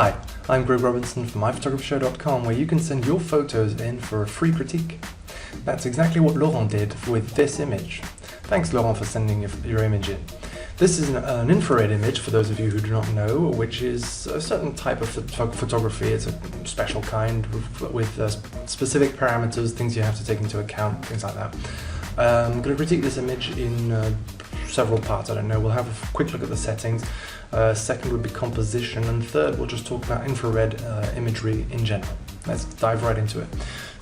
Hi, I'm Greg Robinson from myphotographyshow.com, where you can send your photos in for a free critique. That's exactly what Laurent did with this image. Thanks, Laurent, for sending your image in. This is an infrared image, for those of you who do not know, which is a certain type of photography. It's a special kind with specific parameters, things you have to take into account, things like that. I'm going to critique this image in several parts. I don't know. We'll have a quick look at the settings. Second would be composition, and third we'll just talk about infrared imagery in general. Let's dive right into it.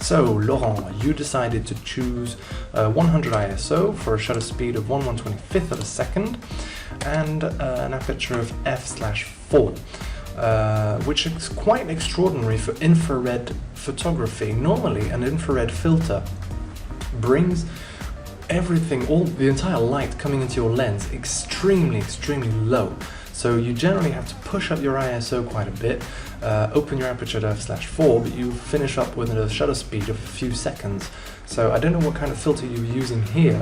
So, Laurent, you decided to choose 100 ISO for a shutter speed of 1/125th of a second and an aperture of f/4, which is quite extraordinary for infrared photography. Normally, an infrared filter brings everything, the entire light coming into your lens extremely low. So you generally have to push up your ISO quite a bit, open your aperture to f/4, but you finish up with a shutter speed of a few seconds. So I don't know what kind of filter you were using here.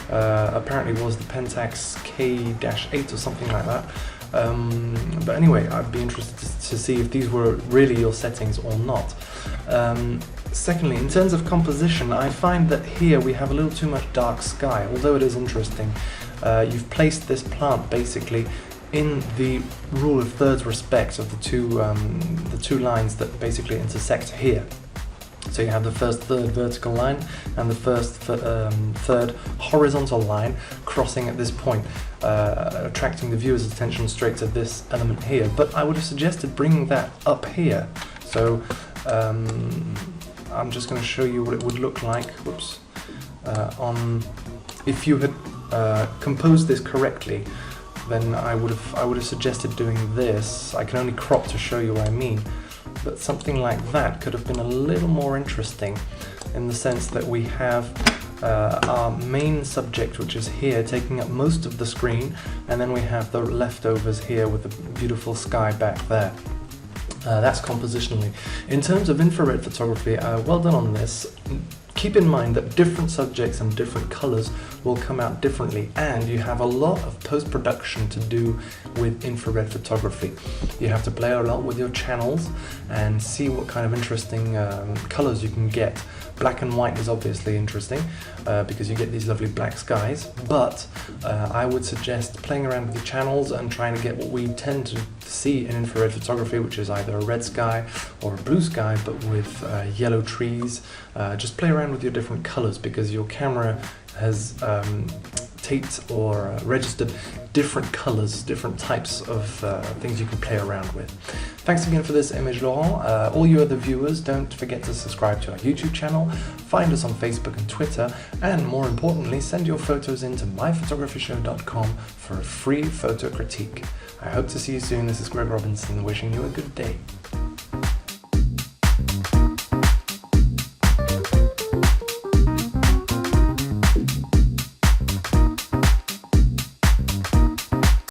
Apparently it was the Pentax K-8 or something like that. But anyway, I'd be interested to see if these were really your settings or not. Secondly, in terms of composition, I find that here we have a little too much dark sky, although it is interesting. You've placed this plant basically in the rule of thirds respect of the two lines that basically intersect here. So you have the first third vertical line and the first third horizontal line crossing at this point, attracting the viewer's attention straight to this element here. But I would have suggested bringing that up here. So I'm just going to show you what it would look like. Whoops. If you had composed this correctly, then I would have suggested doing this. I can only crop to show you what I mean, but something like that could have been a little more interesting, in the sense that we have our main subject, which is here, taking up most of the screen, and then we have the leftovers here with the beautiful sky back there. That's compositionally. In terms of infrared photography, well done on this. Keep in mind that different subjects and different colors will come out differently, and you have a lot of post-production to do with infrared photography. You have to play a lot with your channels and see what kind of interesting colors you can get. Black and white is obviously interesting because you get these lovely black skies, but I would suggest playing around with the channels and trying to get what we tend to see in infrared photography, which is either a red sky or a blue sky, but with yellow trees. Just play around with your different colors, because your camera has taped or registered different colors, different types of things you can play around with. Thanks again for this image, Laurent. All you other viewers, don't forget to subscribe to our YouTube channel, find us on Facebook and Twitter, and more importantly, send your photos in to myphotographyshow.com for a free photo critique. I hope to see you soon. This is Greg Robinson, wishing you a good day.